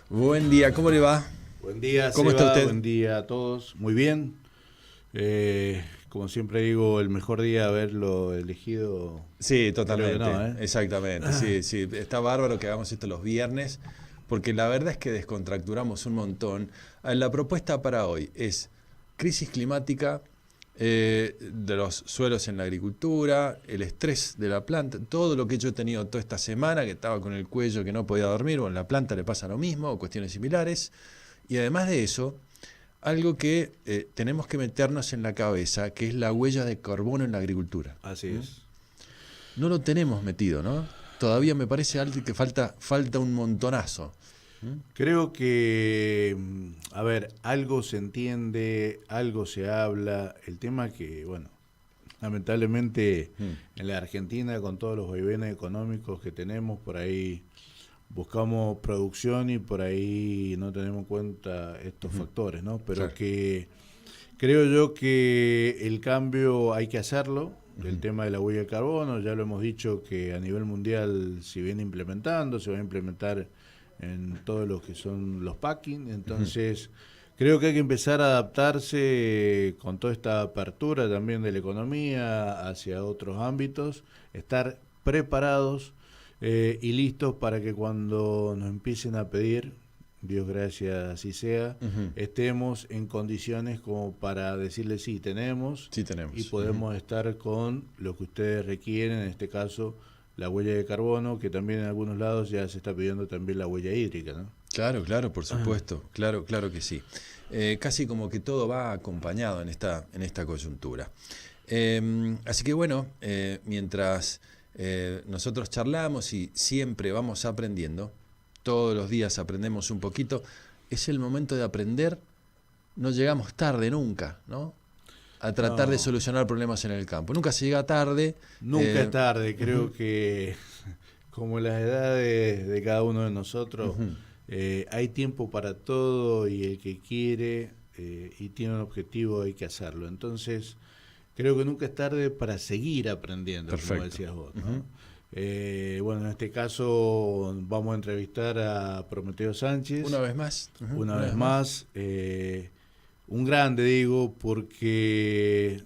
Buen día, ¿cómo le va? Buen día, ¿Cómo Seba, está usted? buen día a todos. Muy bien. Como siempre digo, el mejor día haberlo elegido, Sí, creo que totalmente, no, ¿eh? exactamente, sí, sí, está bárbaro que hagamos esto los viernes, porque la verdad es que descontracturamos un montón. La propuesta para hoy es crisis climática, de los suelos en la agricultura, el estrés de la planta, todo lo que yo he tenido toda esta semana, que estaba con el cuello que no podía dormir, o en la planta le pasa lo mismo, o cuestiones similares, y además de eso, algo que tenemos que meternos en la cabeza, que es la huella de carbono en la agricultura. Así es. No lo tenemos metido, ¿no? Todavía me parece algo que falta un montonazo. Creo que, a ver, algo se entiende, algo se habla. El tema que, bueno, lamentablemente Mm. en la Argentina, con todos los vaivenes económicos que tenemos, por ahí buscamos producción y por ahí no tenemos en cuenta estos factores, ¿no? Pero Claro. que creo yo que el cambio hay que hacerlo. El Ujú. tema de la huella de carbono, ya lo hemos dicho que a nivel mundial se viene implementando, se va a implementar en todo lo que son los packing. Ujú. Entonces, creo que hay que empezar a adaptarse con toda esta apertura también de la economía hacia otros ámbitos, estar preparados y listos para que cuando nos empiecen a pedir, Dios gracias así sea, Ujú. estemos en condiciones como para decirle sí, tenemos Sí y tenemos. Ujú. podemos estar con lo que ustedes requieren, en este caso la huella de carbono, que también en algunos lados ya se está pidiendo también la huella hídrica, ¿no? Claro, claro, por supuesto. Claro, claro que sí. Casi como que todo va acompañado en esta coyuntura. Así que bueno, mientras nosotros charlamos y siempre vamos aprendiendo, todos los días aprendemos un poquito, es el momento de aprender, no llegamos tarde nunca, ¿no? A tratar de No, solucionar problemas en el campo. Nunca se llega tarde. nunca es tarde, Ujú, creo que como las edades de cada uno de nosotros, ujú. hay tiempo para todo y el que quiere y tiene un objetivo hay que hacerlo. Entonces, creo que nunca es tarde para seguir aprendiendo, como Perfecto. decías vos, Ujú. ¿no? Bueno, en este caso vamos a entrevistar a Prometeo Una Sánchez, vez más. Ujú, una una vez vez más. más. Un grande, digo, porque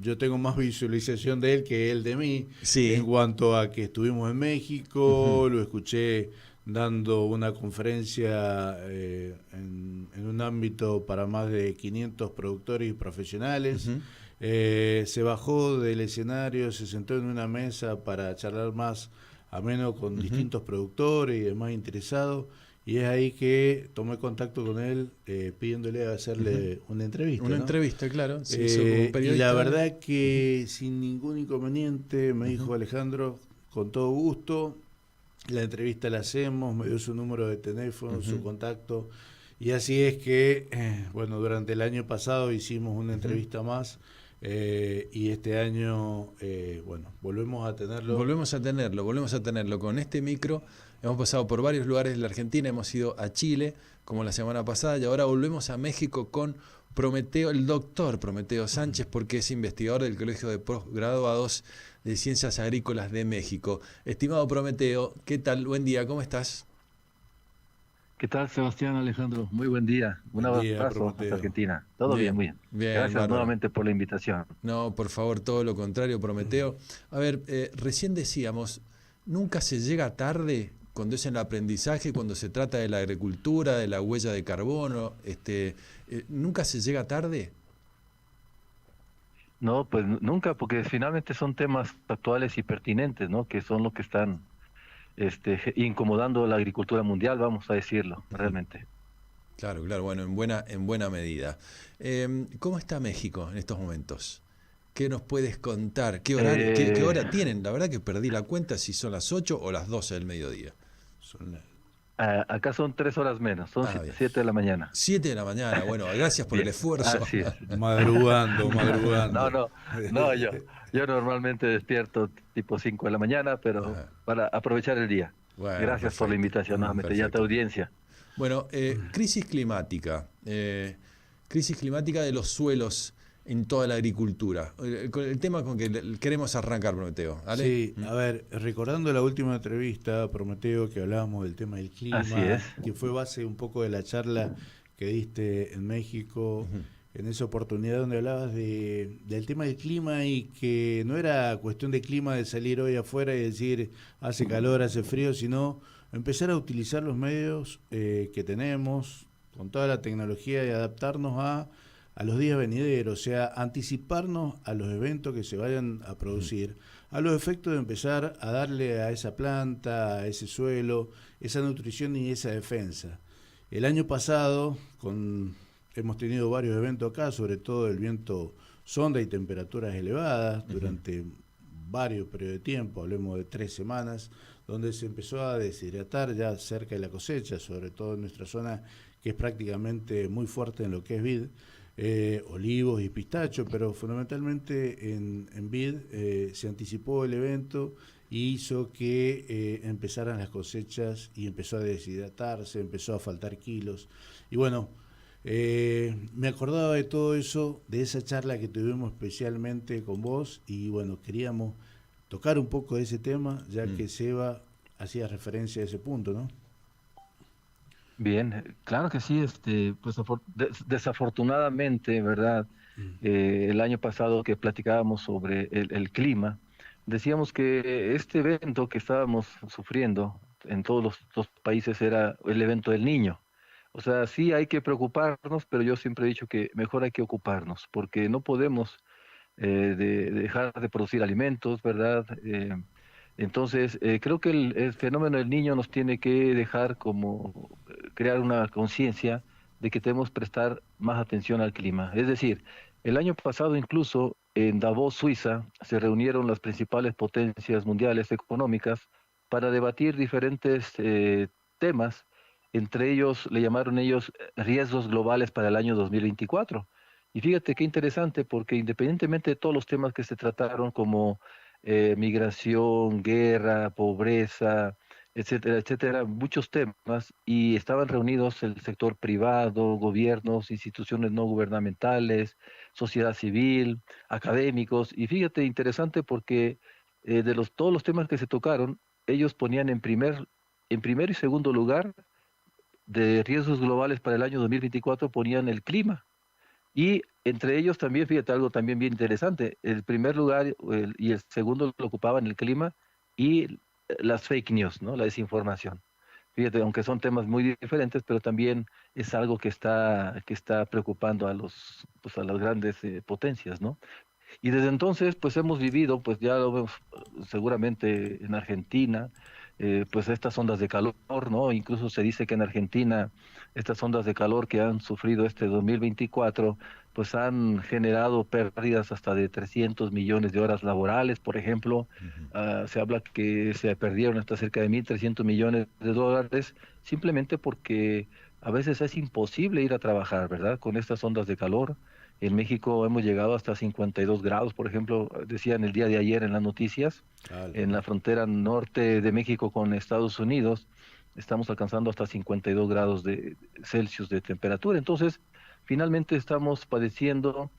yo tengo más visualización de él que él de mí, en Sí. cuanto a que estuvimos en Ujú, México, lo escuché dando una conferencia en un ámbito para más de 500 productores y profesionales. ujú, Se bajó del escenario, se sentó en una mesa para charlar más ameno con ujú. distintos productores y demás interesados. Y es ahí que tomé contacto con él pidiéndole Ujú. hacerle una entrevista, Una ¿no? entrevista, claro, se hizo como Y la periodista. verdad Ujú, que sin ningún inconveniente me ujú, dijo Alejandro, con todo gusto, la entrevista la hacemos, me dio su número de teléfono, su ujú, contacto. Y así es que, bueno, durante el año pasado hicimos una ujú. entrevista más y este año, bueno, volvemos a tenerlo. Volvemos a tenerlo con este micro. Hemos pasado por varios lugares de la Argentina, hemos ido a Chile, como la semana pasada, y ahora volvemos a México con Prometeo, el doctor Prometeo Sánchez, porque es investigador del Colegio de Postgraduados de Ciencias Agrícolas de México. Estimado Prometeo, ¿qué tal? Buen día, ¿cómo estás? ¿Qué tal, Sebastián Alejandro? Muy buen día. Un Buen día, abrazo hasta Prometeo. Argentina. Todo bien, Bien, muy bien. bien, Gracias bárbaro. nuevamente por la invitación. No, por favor, todo lo contrario, Prometeo. A ver, recién decíamos, nunca se llega tarde cuando es en el aprendizaje, cuando se trata de la agricultura, de la huella de carbono, nunca se llega tarde. No, pues nunca, porque finalmente son temas actuales y pertinentes, ¿no? Que son los que están incomodando la agricultura mundial, vamos a decirlo, realmente. Claro, claro, bueno, en buena medida. ¿Cómo está México en estos momentos? ¿Qué nos puedes contar? ¿Qué horario, qué Eh, hora tienen? La verdad que perdí la cuenta si son las 8 o las 12 del mediodía. Son las- Acá son 3 horas menos, son Ah, bien. 7 de la mañana. 7 de la mañana, bueno, gracias por el Bien, esfuerzo. así es. Madrugando, No, madrugando. no, no, yo normalmente despierto tipo 5 de la mañana, pero Ajá. para aprovechar el día. Bueno, Gracias por la perfecto, invitación nuevamente y a tu perfecto. audiencia. Bueno, crisis climática de los suelos. en toda la agricultura. Con el tema con que queremos arrancar, Prometeo. ¿Vale? Sí, a ver, recordando la última entrevista, Prometeo, que hablábamos del tema del Así es. clima, que fue base un poco de la charla que diste en México, en esa oportunidad donde hablabas del tema del clima y que no era cuestión de clima de salir hoy afuera y decir hace calor, hace frío, sino empezar a utilizar los medios que tenemos con toda la tecnología y adaptarnos a los días venideros, o sea, anticiparnos a los eventos que se vayan a producir, a los efectos de empezar a darle a esa planta, a ese suelo, esa nutrición y esa defensa. El año pasado, hemos tenido varios eventos acá, sobre todo el viento sonda y temperaturas elevadas durante varios periodos de tiempo, hablemos de 3 semanas, donde se empezó a deshidratar ya cerca de la cosecha, sobre todo en nuestra zona que es prácticamente muy fuerte en lo que es vid, olivos y pistacho, pero fundamentalmente en vid se anticipó el evento y hizo que empezaran las cosechas y empezó a deshidratarse, empezó a faltar kilos. Y bueno, me acordaba de todo eso, de esa charla que tuvimos especialmente con vos y bueno, queríamos tocar un poco de ese tema, ya que Seba hacía referencia a ese punto, ¿no? Bien, claro que sí, pues desafortunadamente, ¿verdad? El año pasado que platicábamos sobre el clima, decíamos que este evento que estábamos sufriendo en todos los países era el evento del Niño. O sea, sí hay que preocuparnos, pero yo siempre he dicho que mejor hay que ocuparnos, porque no podemos de dejar de producir alimentos, ¿verdad? Entonces, creo que el fenómeno del niño nos tiene que dejar como crear una conciencia de que debemos prestar más atención al clima. Es decir, el año pasado incluso en Davos, Suiza, se reunieron las principales potencias mundiales económicas para debatir diferentes temas, entre ellos, le llamaron ellos riesgos globales para el año 2024. Y fíjate qué interesante, porque independientemente de todos los temas que se trataron como migración, guerra, pobreza, etcétera, etcétera, muchos temas, y estaban reunidos el sector privado, gobiernos, instituciones no gubernamentales, sociedad civil, académicos, y fíjate, interesante porque todos los temas que se tocaron, ellos ponían en primer y segundo lugar de riesgos globales para el año 2024, ponían el clima. Y entre ellos también, fíjate algo también bien interesante, el primer lugar y el segundo lo ocupaban el clima y las fake news, ¿no? La desinformación. Fíjate, aunque son temas muy diferentes, pero también es algo que está preocupando a pues a las grandes potencias, ¿no? Y desde entonces, pues hemos vivido, pues ya lo vemos seguramente en Argentina, pues estas ondas de calor, ¿no? Incluso se dice que en Argentina estas ondas de calor que han sufrido este 2024, pues han generado pérdidas hasta de 300 millones de horas laborales, por ejemplo. Se habla que se perdieron hasta cerca de 1.300 millones de dólares, simplemente porque a veces es imposible ir a trabajar, ¿verdad? Con estas ondas de calor. En México hemos llegado hasta 52 grados, por ejemplo, decían el día de ayer en las noticias, en la frontera norte de México con Estados Unidos, estamos alcanzando hasta 52 grados de Celsius de temperatura. Entonces, finalmente estamos padeciendo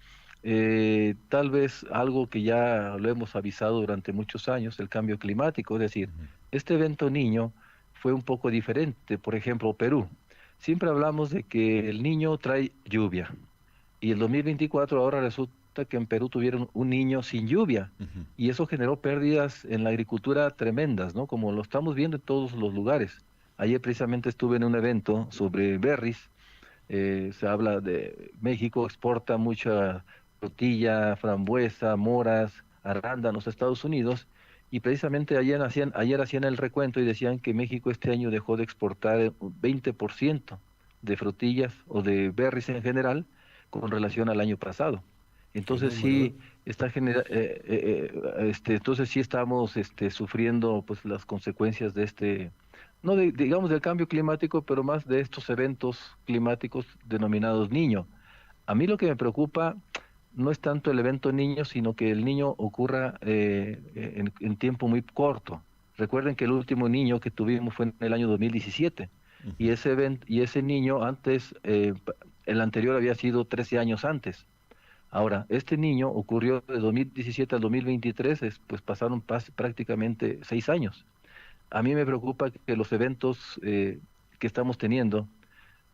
tal vez algo que ya lo hemos avisado durante muchos años, el cambio climático. Es decir, este evento Niño fue un poco diferente. Por ejemplo, Perú. Siempre hablamos de que el Niño trae lluvia. Y el 2024 ahora resulta que en Perú tuvieron un niño sin lluvia y eso generó pérdidas en la agricultura tremendas, ¿no? Como lo estamos viendo en todos los lugares. Ayer precisamente estuve en un evento sobre berries. Se habla de México exporta mucha frutilla, frambuesa, moras, arándanos a Estados Unidos y precisamente ayer hacían el recuento y decían que México este año dejó de exportar un 20% de frutillas o de berries en general con relación al año pasado. Entonces sí entonces sí estamos sufriendo pues las consecuencias de no digamos del cambio climático, pero más de estos eventos climáticos denominados Niño. A mí lo que me preocupa no es tanto el evento Niño, sino que el Niño ocurra en tiempo muy corto. Recuerden que el último Niño que tuvimos fue en el año 2017 y ese Niño antes el anterior había sido 13 años antes. Ahora, este niño ocurrió de 2017 al 2023, pues pasaron prácticamente 6 años. A mí me preocupa que los eventos que estamos teniendo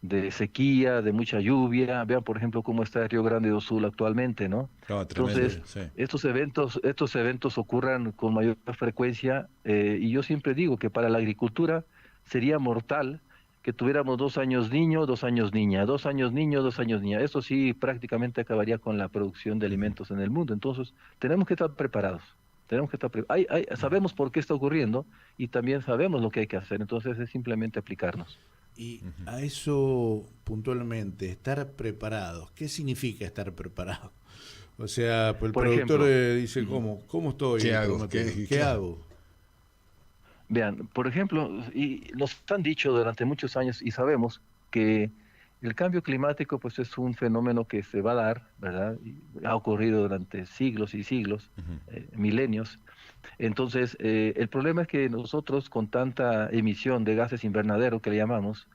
de sequía, de mucha lluvia. Vean, por ejemplo, cómo está el Río Grande do Sul actualmente, ¿no? No, tremendo, Entonces, sí. estos eventos ocurran con mayor frecuencia, y yo siempre digo que para la agricultura sería mortal que tuviéramos 2 años niño, 2 años niña, 2 años niño, 2 años niña. Eso sí prácticamente acabaría con la producción de Ujú. alimentos en el mundo. Entonces, tenemos que estar preparados. Tenemos que estar sabemos por qué está ocurriendo y también sabemos lo que hay que hacer. Entonces, es simplemente aplicarnos. Y Ujú. a eso puntualmente, estar preparados, ¿qué significa estar preparado? O sea, pues el Por productor ejemplo, dice, ujú, ¿cómo estoy ¿Qué en hago? cromaterio? ¿Qué Claro. hago? vean, por ejemplo, y nos han dicho durante muchos años y sabemos que el cambio climático pues es un fenómeno que se va a dar, ¿verdad? Y ha ocurrido durante siglos y siglos, Ujú. milenios. Entonces, el problema es que nosotros con tanta emisión de gases invernadero que le llamamos,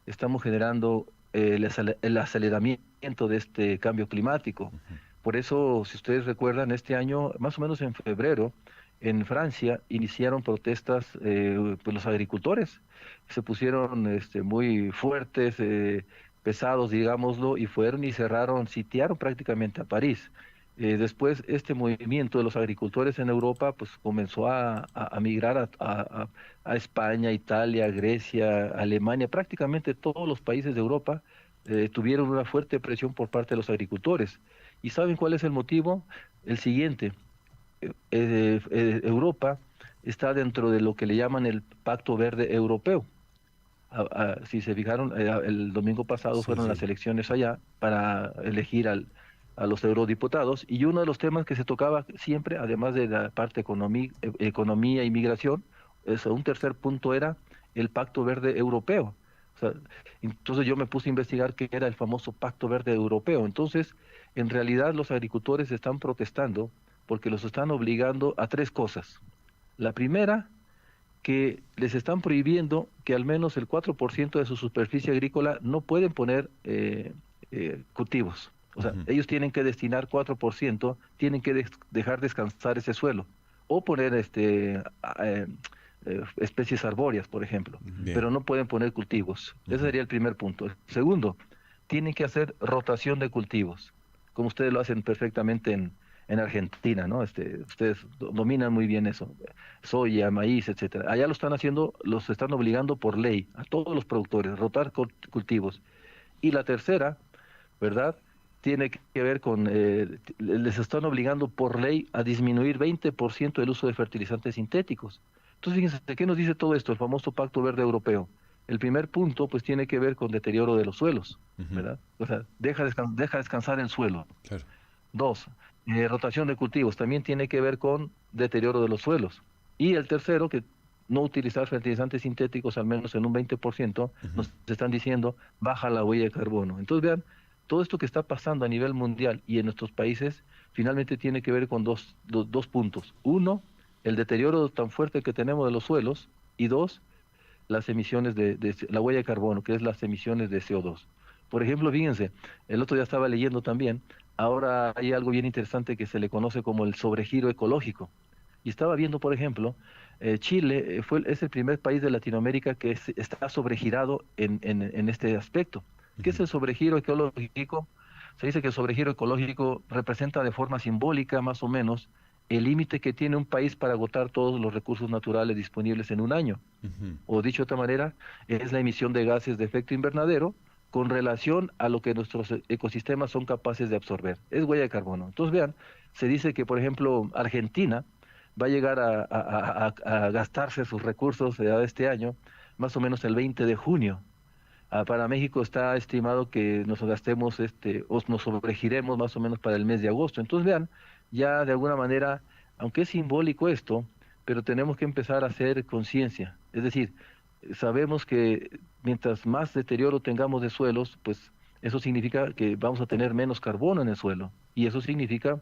estamos generando el aceleramiento de este cambio climático. Ujú. Por eso, si ustedes recuerdan, este año, más o menos en febrero, en Francia iniciaron protestas, pues los agricultores se pusieron muy fuertes, pesados, digámoslo, y fueron y cerraron, sitiaron prácticamente a París. Después, este movimiento de los agricultores en Europa pues comenzó a migrar a España, Italia, Grecia, Alemania, prácticamente todos los países de Europa tuvieron una fuerte presión por parte de los agricultores. ¿Y saben cuál es el motivo? El siguiente, Europa está dentro de lo que le llaman el Pacto Verde Europeo. Si se fijaron, el domingo pasado Sí, fueron las sí. elecciones allá para elegir a los eurodiputados, y uno de los temas que se tocaba siempre, además de la parte economía y migración, un tercer punto era el Pacto Verde Europeo. O sea, entonces yo me puse a investigar qué era el famoso Pacto Verde Europeo. Entonces, en realidad los agricultores están protestando porque los están obligando a tres cosas. La primera, que les están prohibiendo que al menos el 4% de su superficie agrícola no pueden poner cultivos. O sea, Ujú. ellos tienen que destinar 4%, tienen que dejar descansar ese suelo o poner especies arbóreas, por ejemplo, Bien. pero no pueden poner cultivos. Ese Ujú. sería el primer punto. El segundo, tienen que hacer rotación de cultivos, como ustedes lo hacen perfectamente en Argentina, ¿no? Ustedes dominan muy bien eso, soya, maíz, etcétera. Allá lo están haciendo, los están obligando por ley a todos los productores, rotar cultivos. Y la tercera, ¿verdad? Tiene que ver con, les están obligando por ley a disminuir 20% el uso de fertilizantes sintéticos. Entonces, fíjense, ¿qué nos dice todo esto? El famoso Pacto Verde Europeo. El primer punto, pues, tiene que ver con deterioro de los suelos, Ujú. ¿verdad? O sea, deja descansar el suelo. Claro. Dos, rotación de cultivos, también tiene que ver con deterioro de los suelos. Y el tercero, que no utilizar fertilizantes sintéticos al menos en un 20%, Ujú. nos están diciendo baja la huella de carbono. Entonces vean, todo esto que está pasando a nivel mundial y en nuestros países finalmente tiene que ver con dos puntos. Uno, el deterioro tan fuerte que tenemos de los suelos, y dos, las emisiones de la huella de carbono, que es las emisiones de CO2. Por ejemplo, fíjense, el otro día estaba leyendo también, ahora hay algo bien interesante que se le conoce como el sobregiro ecológico. Y estaba viendo, por ejemplo, Chile es el primer país de Latinoamérica que está sobregirado en este aspecto. ¿Qué es Ujú. el sobregiro ecológico? Se dice que el sobregiro ecológico representa de forma simbólica, más o menos, el límite que tiene un país para agotar todos los recursos naturales disponibles en un año. Ujú. O dicho de otra manera, es la emisión de gases de efecto invernadero con relación a lo que nuestros ecosistemas son capaces de absorber. Es huella de carbono. Entonces, vean, se dice que, por ejemplo, Argentina va a llegar a gastarse sus recursos este año, más o menos el 20 de junio. Para México está estimado que nos gastemos, o nos sobregiremos más o menos para el mes de agosto. Entonces, vean, ya de alguna manera, aunque es simbólico esto, pero tenemos que empezar a hacer conciencia. Es decir, sabemos que mientras más deterioro tengamos de suelos, pues eso significa que vamos a tener menos carbono en el suelo. Y eso significa,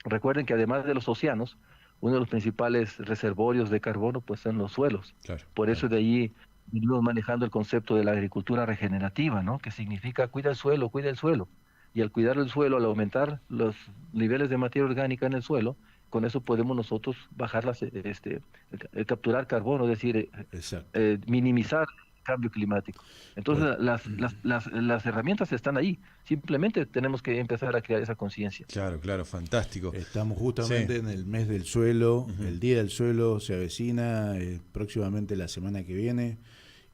recuerden que además de los océanos, uno de los principales reservorios de carbono pues son los suelos. Claro, Por claro. eso de allí venimos manejando el concepto de la agricultura regenerativa, ¿no? Que significa cuida el suelo, cuida el suelo. y al cuidar el suelo, al aumentar los niveles de materia orgánica en el suelo, con eso podemos nosotros bajar capturar carbono, es decir, Exacto. minimizar el cambio climático. Pues, Entonces las herramientas están ahí, simplemente tenemos que empezar a crear esa conciencia. Claro, claro, fantástico. estamos Sí. justamente en el mes del suelo, Ujú. el Día del Suelo se avecina próximamente la semana que viene.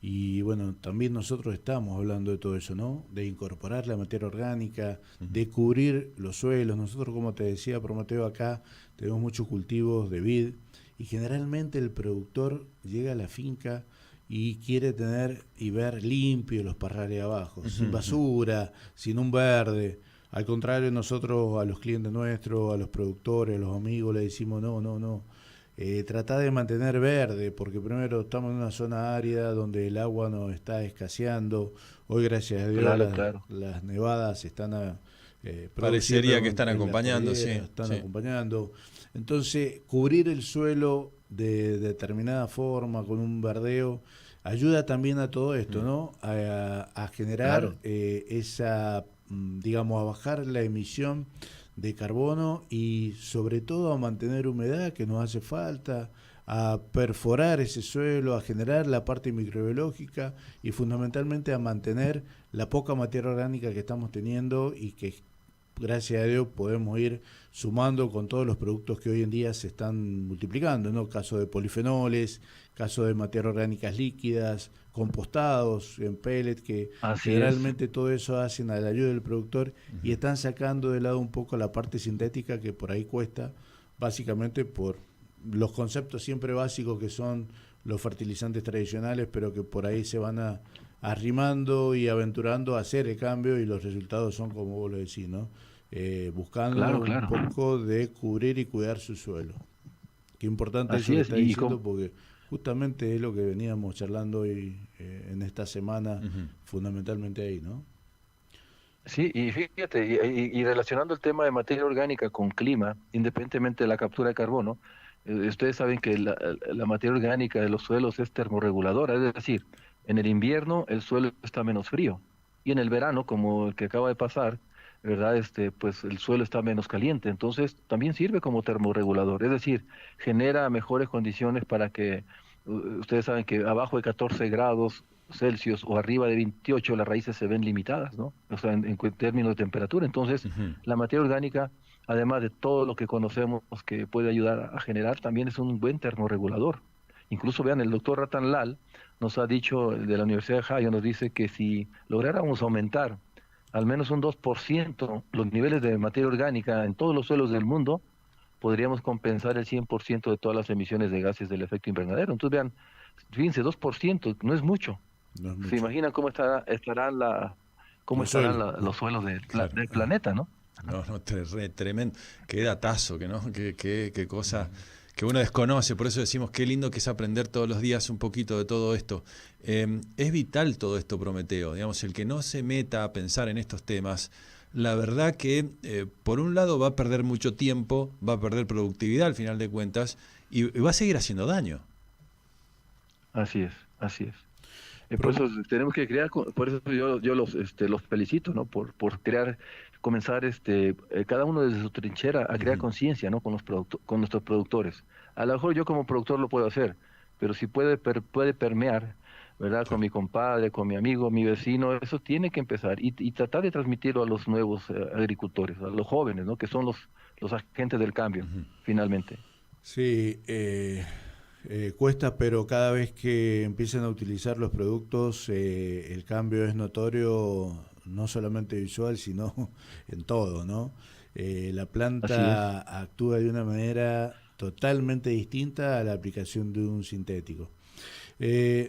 Y bueno, también nosotros estamos hablando de todo eso, ¿no? De incorporar la materia orgánica, de cubrir los suelos. Nosotros, como te decía, Prometeo, acá tenemos muchos cultivos de vid y generalmente el productor llega a la finca y quiere tener y ver limpio los parrales abajo, sin basura, sin un verde. Al contrario, nosotros a los clientes nuestros, a los productores, a los amigos, le decimos no, no, no. Tratá de mantener verde, porque primero estamos en una zona árida donde el agua nos está escaseando. Hoy, gracias a Dios, Claro, claro. las nevadas están Parecería produciendo que están en las acompañando, sí, praderas, están sí. acompañando. Entonces, cubrir el suelo de determinada forma, con un verdeo, ayuda también a todo esto, ¿no? A generar Claro. digamos, a bajar la emisión de carbono y sobre todo a mantener humedad que nos hace falta, a perforar ese suelo, a generar la parte microbiológica y fundamentalmente a mantener la poca materia orgánica que estamos teniendo y que gracias a Dios podemos ir sumando con todos los productos que hoy en día se están multiplicando, ¿no? Caso de polifenoles, caso de materias orgánicas líquidas, compostados en pellet, que Así es. generalmente todo eso hacen a la ayuda del productor y están sacando de lado un poco la parte sintética que por ahí cuesta, básicamente por los conceptos siempre básicos que son los fertilizantes tradicionales, pero que por ahí se van arrimando y aventurando a hacer el cambio y los resultados son como vos lo decís, ¿no? Buscando Claro, un claro. poco de cubrir y cuidar su suelo. Qué importante eso Así que es. está diciendo porque justamente es lo que veníamos charlando hoy en esta semana, Ujú. fundamentalmente ahí, ¿no? Sí, y fíjate, y relacionando el tema de materia orgánica con clima, independientemente de la captura de carbono, ustedes saben que la materia orgánica de los suelos es termorreguladora, es decir, en el invierno el suelo está menos frío y en el verano, como el que acaba de pasar, ¿verdad? Pues el suelo está menos caliente, entonces también sirve como termorregulador, es decir, genera mejores condiciones para que ustedes saben que abajo de 14 grados Celsius o arriba de 28 las raíces se ven limitadas, ¿no? O sea, términos de temperatura. Entonces, Ujú. la materia orgánica, además de todo lo que conocemos que puede ayudar a generar, también es un buen termorregulador. Incluso vean, el doctor Ratan Lal nos ha dicho, de la Universidad de Ohio, nos dice que si lográramos aumentar al menos un 2% los niveles de materia orgánica en todos los suelos del mundo, podríamos compensar el 100% de todas las emisiones de gases del efecto invernadero. Entonces, vean, fíjense, 2% no es mucho. No es ¿Se mucho. imaginan cómo Los estarán suelos. los suelos Claro. del planeta, ¿no? No, no, tremendo. Qué datazo, que no, qué cosa que uno desconoce. Por eso decimos qué lindo que es aprender todos los días un poquito de todo esto. Es vital todo esto, Prometeo. Digamos, el que no se meta a pensar en estos temas, la verdad que por un lado va a perder mucho tiempo, va a perder productividad al final de cuentas y va a seguir haciendo daño. Así es, así es. Por Pro- eso tenemos que crear, por eso yo los felicito, ¿no? Por crear, comenzar cada uno desde su trinchera a crear Ujú. conciencia, ¿no? Con nuestros productores. A lo mejor yo como productor lo puedo hacer, pero si puede permear, ¿verdad? Con Claro. mi compadre, con mi amigo, mi vecino, eso tiene que empezar y tratar de transmitirlo a los nuevos agricultores, a los jóvenes, ¿no? Que son los agentes del cambio, Ujú. finalmente. Sí, cuesta, pero cada vez que empiezan a utilizar los productos, el cambio es notorio, no solamente visual, sino en todo, ¿no? La Así es, planta actúa de una manera totalmente distinta a la aplicación de un sintético.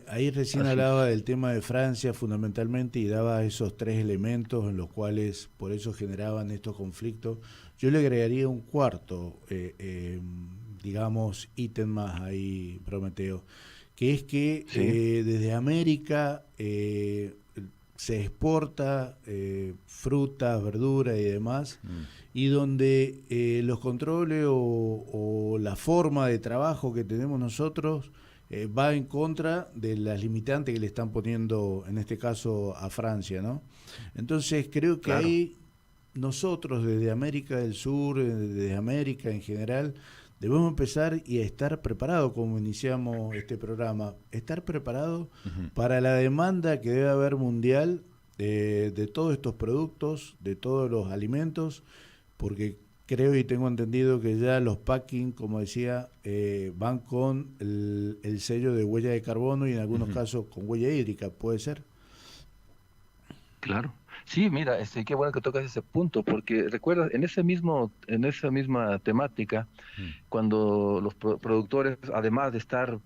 Ahí recién así es. hablaba del tema de Francia fundamentalmente y daba esos tres elementos en los cuales por eso generaban estos conflictos. Yo le agregaría un cuarto, digamos, ítem más ahí, Prometeo, que es que Sí, desde América se exporta frutas, verduras y demás, Mm. y donde los controles o la forma de trabajo que tenemos nosotros va en contra de las limitantes que le están poniendo, en este caso, a Francia, ¿no? Entonces creo que claro. ahí nosotros desde América del Sur, desde América en general, debemos empezar y estar preparados, como iniciamos este programa, estar preparados para la demanda que debe haber mundial de todos estos productos, de todos los alimentos, porque creo y tengo entendido que ya los packing, como decía, van con el sello de huella de carbono y en algunos casos con huella hídrica, ¿puede ser? Claro. Sí, mira, qué bueno que tocas ese punto, porque recuerda, en esa misma temática, cuando los productores, además de estar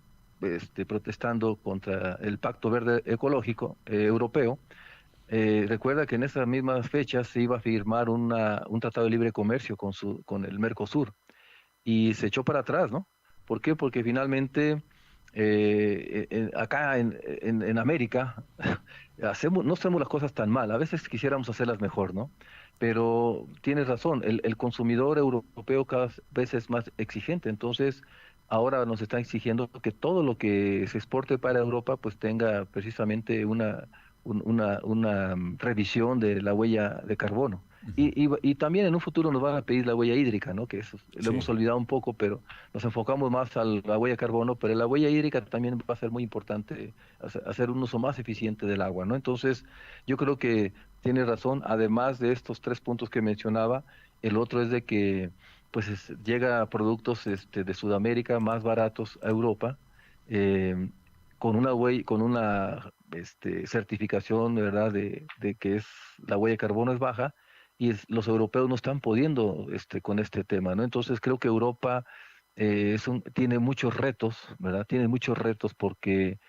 protestando contra el Pacto Verde Ecológico Europeo, recuerda que en esas mismas fechas se iba a firmar un tratado de libre comercio con el Mercosur y se echó para atrás, ¿no? ¿Por qué? Porque finalmente acá en América no hacemos las cosas tan mal, a veces quisiéramos hacerlas mejor, ¿no? Pero tienes razón, el consumidor europeo cada vez es más exigente, entonces ahora nos está exigiendo que todo lo que se exporte para Europa pues tenga precisamente una revisión de la huella de carbono. Y también en un futuro nos van a pedir la huella hídrica, ¿no? Que eso lo hemos olvidado un poco, pero nos enfocamos más a la huella de carbono, pero la huella hídrica también va a ser muy importante, hacer un uso más eficiente del agua, ¿no? Entonces, yo creo que tiene razón, además de estos 3 puntos que mencionaba, el otro es de que pues llega a productos de Sudamérica más baratos a Europa, eh, con una certificación, de verdad, de que la huella de carbono es baja, y los europeos no están pudiendo con este tema, ¿no? Entonces creo que Europa tiene muchos retos, ¿verdad? Tiene muchos retos porque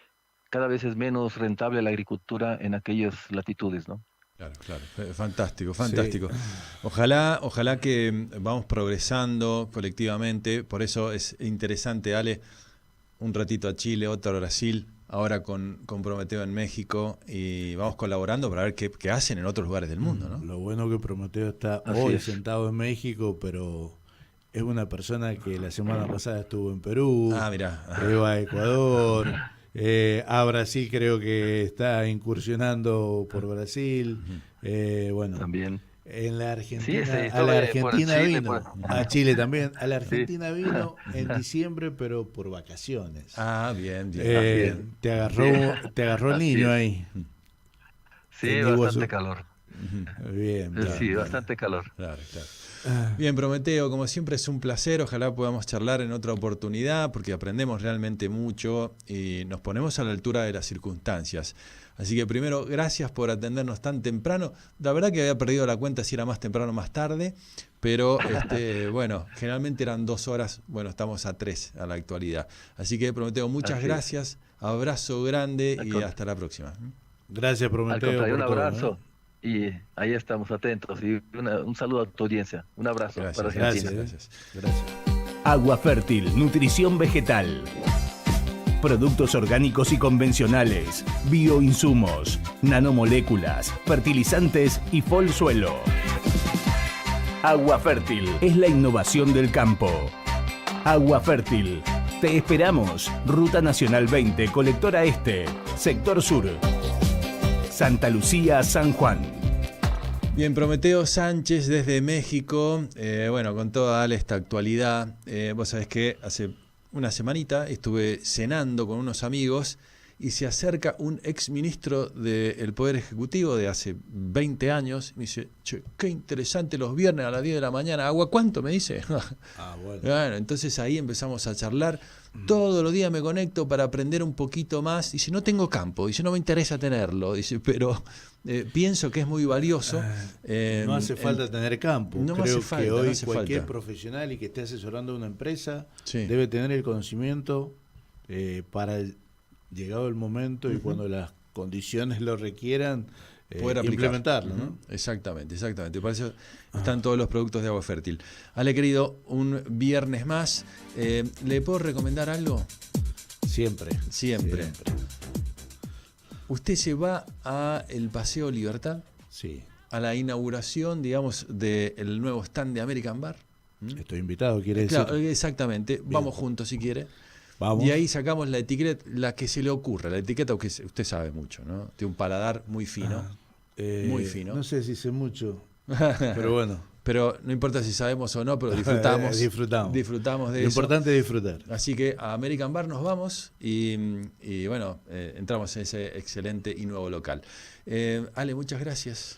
cada vez es menos rentable la agricultura en aquellas latitudes, ¿no? Claro, claro. Fantástico, fantástico. Sí. Ojalá que vamos progresando colectivamente. Por eso es interesante, Ale, un ratito a Chile, otro a Brasil, ahora con Prometeo en México, y vamos colaborando para ver qué hacen en otros lugares del mundo, ¿no? Lo bueno que Prometeo está hoy sentado en México, pero es una persona que la semana pasada estuvo en Perú, mirá. va a Ecuador, a Brasil creo que está incursionando por Brasil, bueno, también. En la Argentina, a la Argentina vino, a Chile también, a la Argentina vino en diciembre, pero por vacaciones. Bien. Te agarró el niño ahí. Sí, bastante calor. Bien. Sí, bastante calor. Claro. Bien, Prometeo, como siempre es un placer, ojalá podamos charlar en otra oportunidad, porque aprendemos realmente mucho y nos ponemos a la altura de las circunstancias. Así que primero, gracias por atendernos tan temprano. La verdad que había perdido la cuenta si era más temprano o más tarde, pero bueno, generalmente eran 2 horas, bueno, estamos a 3 a la actualidad. Así que, Prometeo, muchas gracias, abrazo grande y hasta la próxima. Gracias, Prometeo. Un abrazo. Y ahí estamos atentos. Y un saludo a tu audiencia. Un abrazo para Argentina. Gracias. Agua Fértil, nutrición vegetal. Productos orgánicos y convencionales, bioinsumos, nanomoléculas, fertilizantes y Folsuelo. Agua Fértil es la innovación del campo. Agua Fértil. Te esperamos. Ruta Nacional 20, Colectora Este, Sector Sur. Santa Lucía, San Juan. Bien, Prometeo Sánchez desde México, con toda esta actualidad. Vos sabés que hace una semanita estuve cenando con unos amigos y se acerca un exministro del Poder Ejecutivo de hace 20 años y me dice, che, qué interesante los viernes a las 10 de la mañana, ¿agua cuánto? Me dice. Bueno, entonces ahí empezamos a charlar. Todos los días me conecto para aprender un poquito más. Dice, no tengo campo, dice, no me interesa tenerlo, dice, pero pienso que es muy valioso. No hace falta tener campo. No Creo falta, que hoy no cualquier falta. profesional y que esté asesorando a una empresa Sí. debe tener el conocimiento para llegado el momento y cuando las condiciones lo requieran, poder aplicar. Implementarlo, ¿no? Exactamente. Por eso están todos los productos de Agua Fértil. Ale, querido, un viernes más. ¿Le puedo recomendar algo? Siempre. ¿Usted se va a el Paseo Libertad? Sí. ¿A la inauguración, digamos, del nuevo stand de American Bar? Estoy invitado, quiere Claro, decir. exactamente. Bien. Vamos juntos si quiere. Vamos. Y ahí sacamos la etiqueta, la que se le ocurra. La etiqueta que usted sabe mucho, ¿no? Tiene un paladar muy fino. Muy fino. No sé si sé mucho. Pero bueno. Pero no importa si sabemos o no, pero disfrutamos de Lo eso. importante es disfrutar. Así que a American Bar nos vamos y bueno, entramos en ese excelente y nuevo local. Ale, muchas gracias.